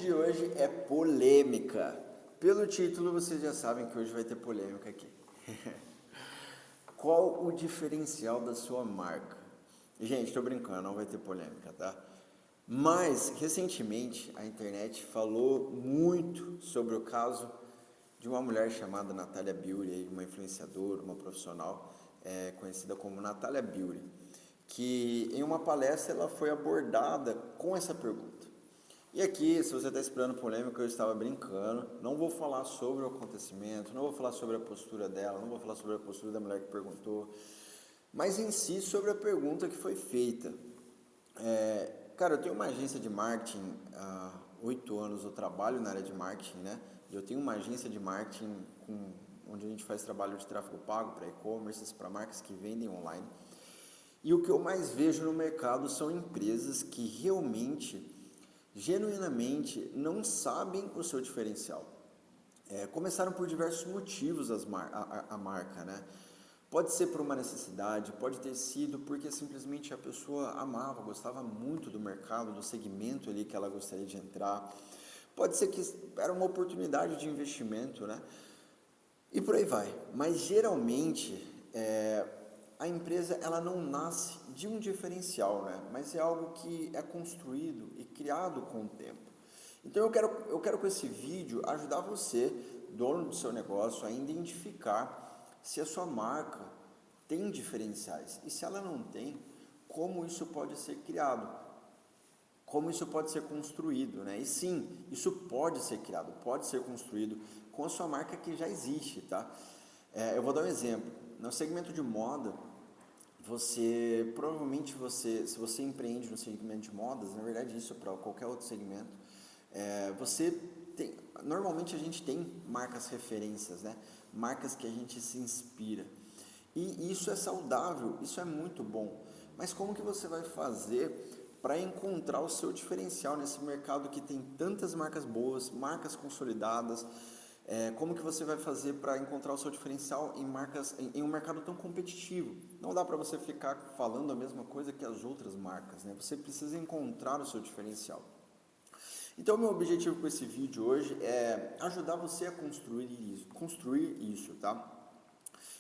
de hoje é polêmica. Pelo título, vocês já sabem que hoje vai ter polêmica aqui. Qual o diferencial da sua marca? Gente, tô brincando, não vai ter polêmica, tá? Mas, recentemente, a internet falou muito sobre o caso de uma mulher chamada Natália Beauty, uma influenciadora, uma profissional conhecida como Natália Beauty, que em uma palestra ela foi abordada com essa pergunta. E aqui, se você está esperando polêmica, eu estava brincando, não vou falar sobre o acontecimento, não vou falar sobre a postura dela, não vou falar sobre a postura da mulher que perguntou, mas em si sobre a pergunta que foi feita. Cara, eu tenho uma agência de marketing há 8 anos, eu trabalho na área de marketing, né? Eu tenho uma agência de marketing onde a gente faz trabalho de tráfego pago para e-commerce, para marcas que vendem online. E o que eu mais vejo no mercado são empresas que realmente, genuinamente, não sabem o seu diferencial. Começaram por diversos motivos a marca, né? Pode ser por uma necessidade, pode ter sido porque simplesmente a pessoa amava, gostava muito do mercado, do segmento ali que ela gostaria de entrar. Pode ser que era uma oportunidade de investimento, né? E por aí vai. Mas geralmente a empresa ela não nasce de um diferencial, né? Mas é algo que é construído e criado com o tempo. Então eu quero com esse vídeo ajudar você, dono do seu negócio, a identificar se a sua marca tem diferenciais e se ela não tem, como isso pode ser criado, como isso pode ser construído, né? E sim, isso pode ser criado, pode ser construído com a sua marca que já existe, tá? Eu vou dar um exemplo. No segmento de moda, provavelmente se você empreende no segmento de modas, na verdade isso é para qualquer outro segmento, normalmente a gente tem marcas referências, né? Marcas que a gente se inspira. E isso é saudável, isso é muito bom. Mas como que você vai fazer para encontrar o seu diferencial nesse mercado que tem tantas marcas boas, marcas consolidadas? Como que você vai fazer para encontrar o seu diferencial em um mercado tão competitivo? Não dá para você ficar falando a mesma coisa que as outras marcas, né? Você precisa encontrar o seu diferencial. Então, meu objetivo com esse vídeo hoje é ajudar você a construir isso, tá?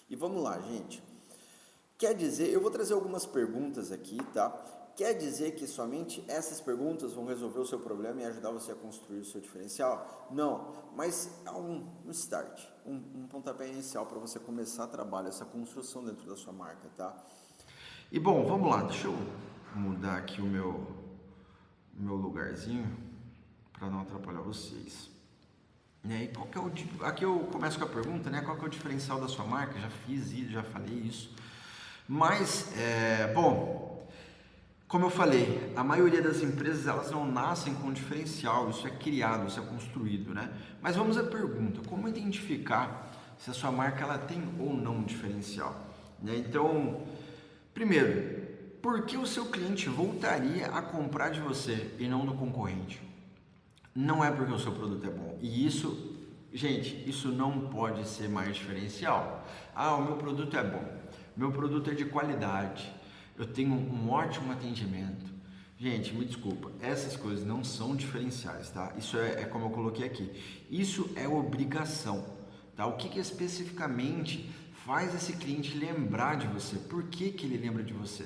E vamos lá, gente. Quer dizer, eu vou trazer algumas perguntas aqui, tá? Quer dizer que somente essas perguntas vão resolver o seu problema e ajudar você a construir o seu diferencial? Não, mas é um start, um pontapé inicial para você começar a trabalhar essa construção dentro da sua marca, tá? E bom, vamos lá, deixa eu mudar aqui o meu lugarzinho para não atrapalhar vocês. E qual que é aqui eu começo com a pergunta, né? Qual que é o diferencial da sua marca? Já fiz isso, já falei isso. Mas, bom, como eu falei, a maioria das empresas elas não nascem com diferencial, isso é criado, isso é construído, né? Mas vamos à pergunta, como identificar se a sua marca ela tem ou não um diferencial? Né? Então, primeiro, por que o seu cliente voltaria a comprar de você e não do concorrente? Não é porque o seu produto é bom. E isso, gente, isso não pode ser mais diferencial. Ah, o meu produto é bom, meu produto é de qualidade, eu tenho um ótimo atendimento. Gente, me desculpa, essas coisas não são diferenciais, tá? Isso é como eu coloquei aqui. Isso é obrigação, tá? O que especificamente faz esse cliente lembrar de você? Por que ele lembra de você?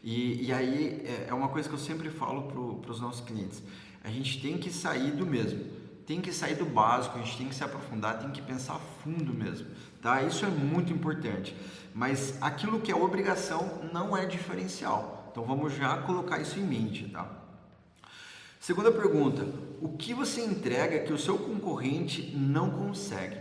E aí é uma coisa que eu sempre falo para os nossos clientes. A gente tem que sair do mesmo, tem que sair do básico, a gente tem que se aprofundar, tem que pensar a fundo mesmo, tá? Isso é muito importante, mas aquilo que é obrigação não é diferencial, então vamos já colocar isso em mente, tá? Segunda pergunta, o que você entrega que o seu concorrente não consegue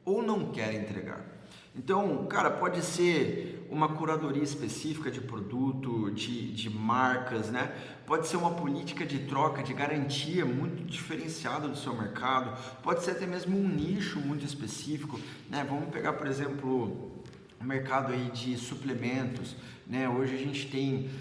ou não quer entregar? Então, cara, pode ser uma curadoria específica de produto, de marcas, né? Pode ser uma política de troca, de garantia muito diferenciada do seu mercado, pode ser até mesmo um nicho muito específico, né? Vamos pegar, por exemplo, o mercado aí de suplementos, né? Hoje a gente tem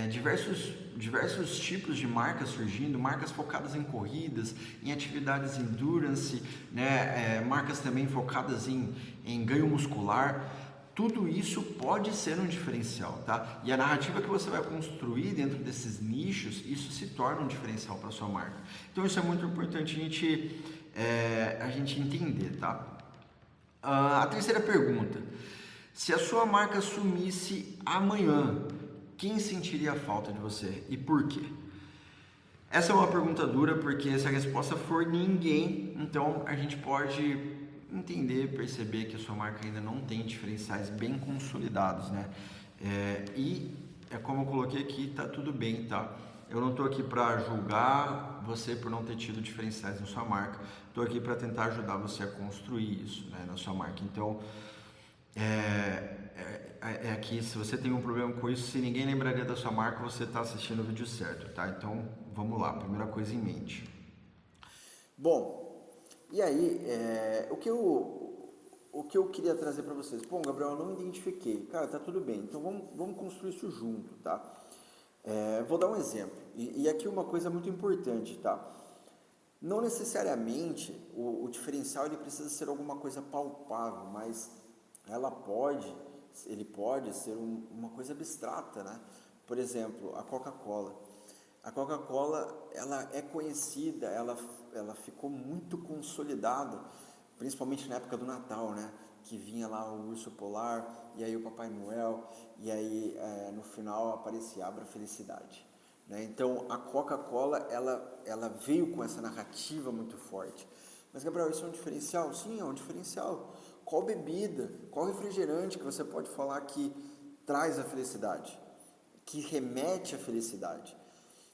diversos tipos de marcas surgindo, marcas focadas em corridas, em atividades endurance, né? Marcas também focadas em ganho muscular. tudo isso pode ser um diferencial, tá? E a narrativa que você vai construir dentro desses nichos, isso se torna um diferencial para sua marca. Então isso é muito importante a gente entender, tá? A terceira pergunta: se a sua marca sumisse amanhã, quem sentiria a falta de você e por quê? Essa é uma pergunta dura, porque se a resposta for ninguém, então a gente pode entender, perceber que a sua marca ainda não tem diferenciais bem consolidados, né? E é como eu coloquei aqui, tá tudo bem, tá? Eu não estou aqui para julgar você por não ter tido diferenciais na sua marca, estou aqui para tentar ajudar você a construir isso, né, na sua marca. Então, aqui, se você tem um problema com isso, se ninguém lembraria da sua marca, você está assistindo o vídeo certo, tá? Então, vamos lá, primeira coisa em mente. Bom, e aí, o que eu queria trazer para vocês? Bom, Gabriel, eu não identifiquei. Cara, tá tudo bem, então vamos construir isso junto, tá? Vou dar um exemplo, e aqui uma coisa muito importante, tá? Não necessariamente o diferencial ele precisa ser alguma coisa palpável, mas ele pode ser uma coisa abstrata, né? Por exemplo, a Coca-Cola. A Coca-Cola, ela é conhecida, ela ficou muito consolidada, principalmente na época do Natal, né? Que vinha lá o urso polar, e aí o Papai Noel, e aí no final aparecia Abra Felicidade, né? Então a Coca-Cola, ela veio com essa narrativa muito forte. Mas, Gabriel, isso é um diferencial? Sim, é um diferencial. Qual bebida, qual refrigerante que você pode falar que traz a felicidade, que remete à felicidade?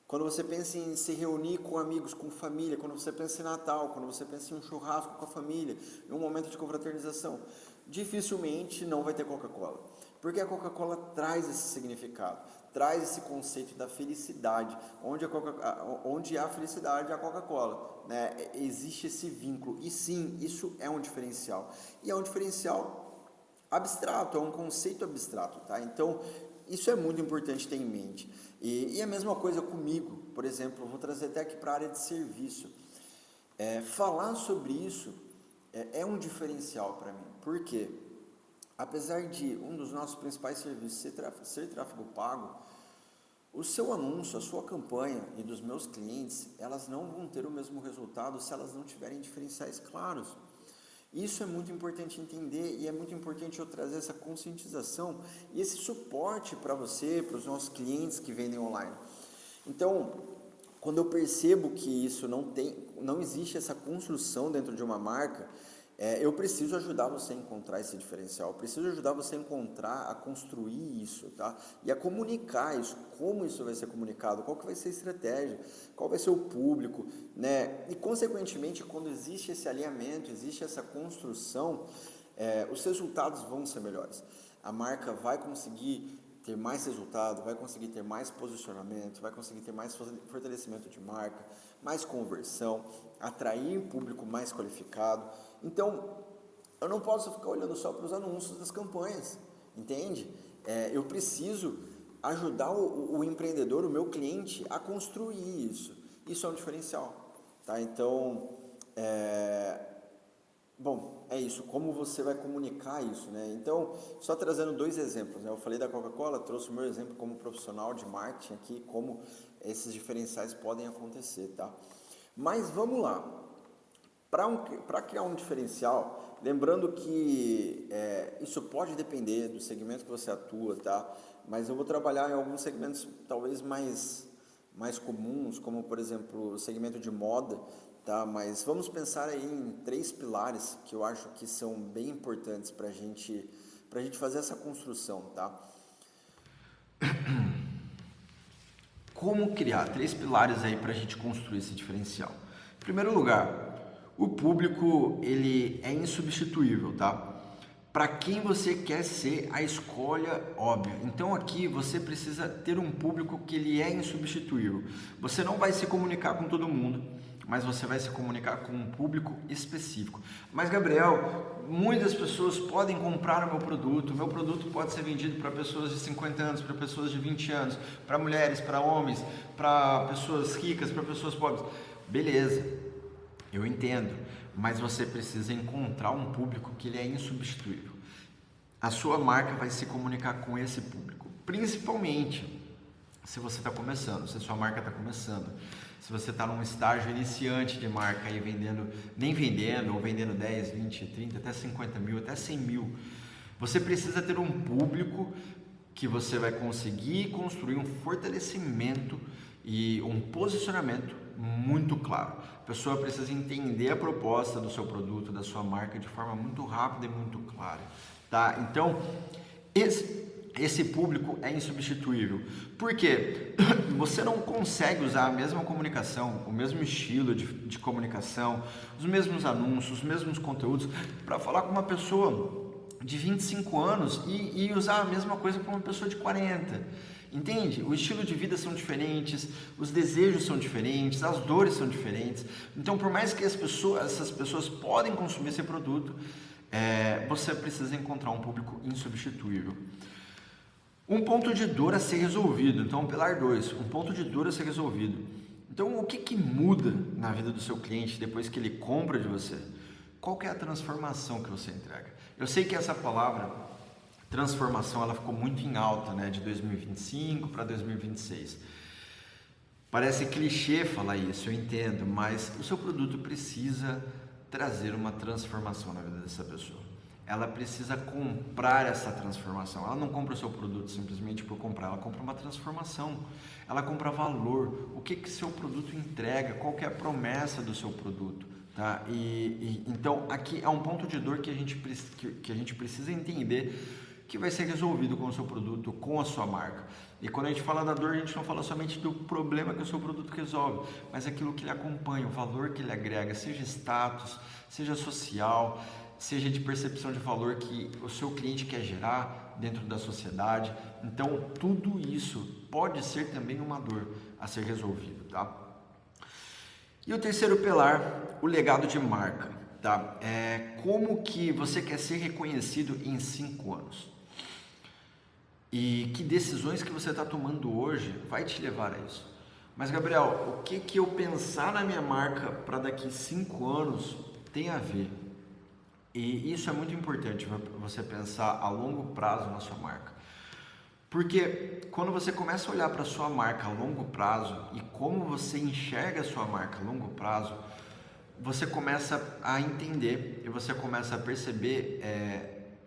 Quando você pensa em se reunir com amigos, com família, quando você pensa em Natal, quando você pensa em um churrasco com a família, em um momento de confraternização, dificilmente não vai ter Coca-Cola. Porque a Coca-Cola traz esse significado, traz esse conceito da felicidade, onde há felicidade, há Coca-Cola, né? Existe esse vínculo, e sim, isso é um diferencial. E é um diferencial abstrato, é um conceito abstrato, tá? Então, isso é muito importante ter em mente. E a mesma coisa comigo, por exemplo, eu vou trazer até aqui para a área de serviço. Falar sobre isso é um diferencial para mim. Por quê? Apesar de um dos nossos principais serviços ser tráfego pago, o seu anúncio, a sua campanha e dos meus clientes, elas não vão ter o mesmo resultado se elas não tiverem diferenciais claros. Isso é muito importante entender e é muito importante eu trazer essa conscientização e esse suporte para você, para os nossos clientes que vendem online. Então, quando eu percebo que isso não existe essa construção dentro de uma marca, eu preciso ajudar você a encontrar esse diferencial, eu preciso ajudar você a construir isso, tá? E a comunicar isso, como isso vai ser comunicado, qual que vai ser a estratégia, qual vai ser o público, né? E consequentemente, quando existe esse alinhamento, existe essa construção, os resultados vão ser melhores. A marca vai conseguir ter mais resultado, vai conseguir ter mais posicionamento, vai conseguir ter mais fortalecimento de marca, mais conversão, atrair público mais qualificado. Então, eu não posso ficar olhando só para os anúncios das campanhas, entende? Eu preciso ajudar o empreendedor, o meu cliente, a construir isso. Isso é um diferencial, tá? Então, bom, é isso, como você vai comunicar isso, né? Então, só trazendo dois exemplos, né? Eu falei da Coca-Cola, trouxe o meu exemplo como profissional de marketing aqui, como esses diferenciais podem acontecer, tá? Mas vamos lá, para criar um diferencial, lembrando que isso pode depender do segmento que você atua, tá? Mas eu vou trabalhar em alguns segmentos talvez mais comuns, como por exemplo o segmento de moda, tá? Mas vamos pensar aí em 3 pilares que eu acho que são bem importantes para a gente fazer essa construção, tá? Como criar 3 pilares aí para a gente construir esse diferencial? Em primeiro lugar, o público ele é insubstituível, tá? Para quem você quer ser a escolha óbvia. Então aqui você precisa ter um público que ele é insubstituível. Você não vai se comunicar com todo mundo, mas você vai se comunicar com um público específico. Mas Gabriel, muitas pessoas podem comprar o meu produto pode ser vendido para pessoas de 50 anos, para pessoas de 20 anos, para mulheres, para homens, para pessoas ricas, para pessoas pobres. Beleza, eu entendo, mas você precisa encontrar um público que ele é insubstituível. a sua marca vai se comunicar com esse público, principalmente se você está começando, se a sua marca está começando, se você está num estágio iniciante de marca aí nem vendendo, ou vendendo 10, 20, 30, até 50 mil, até 100 mil, você precisa ter um público que você vai conseguir construir um fortalecimento e um posicionamento muito claro. A pessoa precisa entender a proposta do seu produto, da sua marca de forma muito rápida e muito clara, tá? Então, esse público é insubstituível. Por quê? Você não consegue usar a mesma comunicação, o mesmo estilo de comunicação, os mesmos anúncios, os mesmos conteúdos para falar com uma pessoa de 25 anos e usar a mesma coisa para uma pessoa de 40. Entende? O estilo de vida são diferentes, os desejos são diferentes, as dores são diferentes. Então, por mais que essas pessoas podem consumir esse produto, você precisa encontrar um público insubstituível. Um ponto de dor a ser resolvido. Então, pilar 2, um ponto de dor a ser resolvido. Então, o que muda na vida do seu cliente depois que ele compra de você? Qual que é a transformação que você entrega? Eu sei que essa palavra, transformação, ela ficou muito em alta, né, de 2025 para 2026. Parece clichê falar isso, eu entendo, mas o seu produto precisa trazer uma transformação na vida dessa pessoa. Ela precisa comprar essa transformação. Ela não compra o seu produto simplesmente por comprar, ela compra uma transformação. Ela compra valor. O que seu produto entrega? Qual que é a promessa do seu produto? Tá? Então, aqui é um ponto de dor que a gente precisa entender que vai ser resolvido com o seu produto, com a sua marca. E quando a gente fala da dor, a gente não fala somente do problema que o seu produto resolve, mas aquilo que ele acompanha, o valor que ele agrega, seja status, seja social, seja de percepção de valor que o seu cliente quer gerar dentro da sociedade. Então, tudo isso pode ser também uma dor a ser resolvido, tá? E o terceiro pilar, o legado de marca, tá? Como que você quer ser reconhecido em 5 anos? E que decisões que você está tomando hoje vai te levar a isso? Mas, Gabriel, o que eu pensar na minha marca para daqui 5 anos tem a ver? E isso é muito importante, você pensar a longo prazo na sua marca. Porque quando você começa a olhar para a sua marca a longo prazo e como você enxerga a sua marca a longo prazo, você começa a entender e você começa a perceber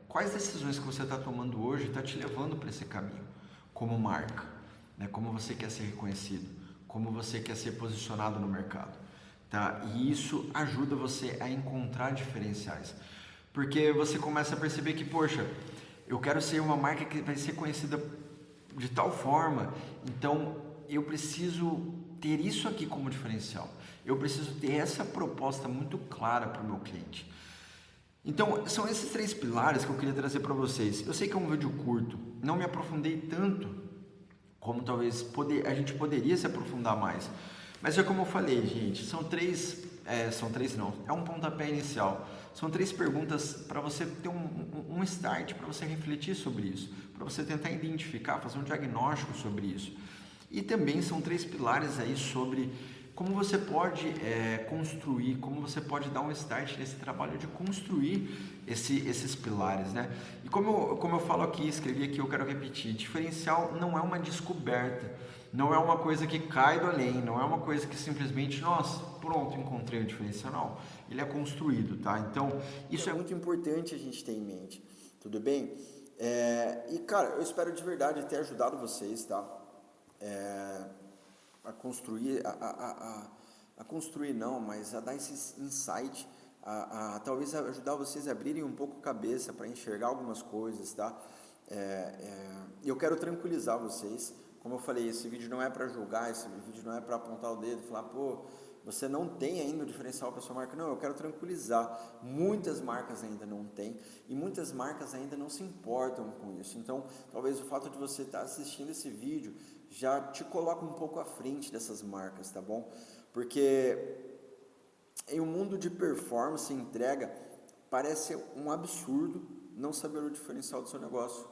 quais decisões que você está tomando hoje está te levando para esse caminho como marca, né? Como você quer ser reconhecido, como você quer ser posicionado no mercado, tá? E isso ajuda você a encontrar diferenciais, porque você começa a perceber que, poxa, eu quero ser uma marca que vai ser conhecida de tal forma, então eu preciso ter isso aqui como diferencial, eu preciso ter essa proposta muito clara para o meu cliente. Então, são esses 3 pilares que eu queria trazer para vocês. Eu sei que é um vídeo curto, não me aprofundei tanto como talvez a gente poderia se aprofundar mais. Mas é como eu falei, gente, é um pontapé inicial. São 3 perguntas para você ter um start, para você refletir sobre isso, para você tentar identificar, fazer um diagnóstico sobre isso. E também são 3 pilares aí sobre como você pode construir, como você pode dar um start nesse trabalho de construir esses pilares, né? E como eu falo aqui, escrevi aqui, eu quero repetir, diferencial não é uma descoberta, não é uma coisa que cai do além, não é uma coisa que simplesmente, nossa, pronto, encontrei o diferencial. Ele é construído, tá? Então, isso é muito importante a gente ter em mente, tudo bem? E, cara, eu espero de verdade ter ajudado vocês, tá? A construir, a construir não, mas a dar esse insight, a talvez ajudar vocês a abrirem um pouco a cabeça para enxergar algumas coisas, tá? Eu quero tranquilizar vocês, como eu falei, esse vídeo não é para julgar, esse vídeo não é para apontar o dedo e falar, pô, você não tem ainda o diferencial para sua marca. Não, eu quero tranquilizar, muitas marcas ainda não têm e muitas marcas ainda não se importam com isso. Então, talvez o fato de você estar assistindo esse vídeo já te coloca um pouco à frente dessas marcas, tá bom? Porque em um mundo de performance e entrega, parece um absurdo não saber o diferencial do seu negócio,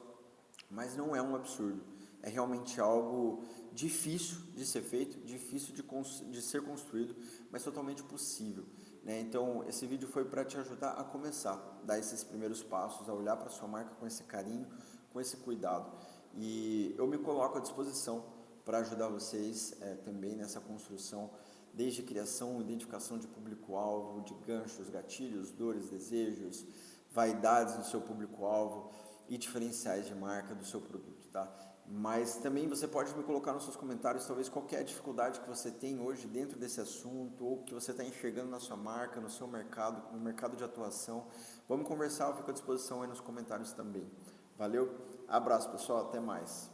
mas não é um absurdo, é realmente algo difícil de ser feito, difícil de ser construído, mas totalmente possível, né? Então, esse vídeo foi para te ajudar a começar, dar esses primeiros passos, a olhar para sua marca com esse carinho, com esse cuidado. E eu me coloco à disposição para ajudar vocês também nessa construção, desde criação, identificação de público-alvo, de ganchos, gatilhos, dores, desejos, vaidades do seu público-alvo e diferenciais de marca do seu produto, tá? Mas também você pode me colocar nos seus comentários talvez qualquer dificuldade que você tem hoje dentro desse assunto ou que você está enxergando na sua marca, no seu mercado, no mercado de atuação. Vamos conversar, eu fico à disposição aí nos comentários também. Valeu? Abraço, pessoal, até mais.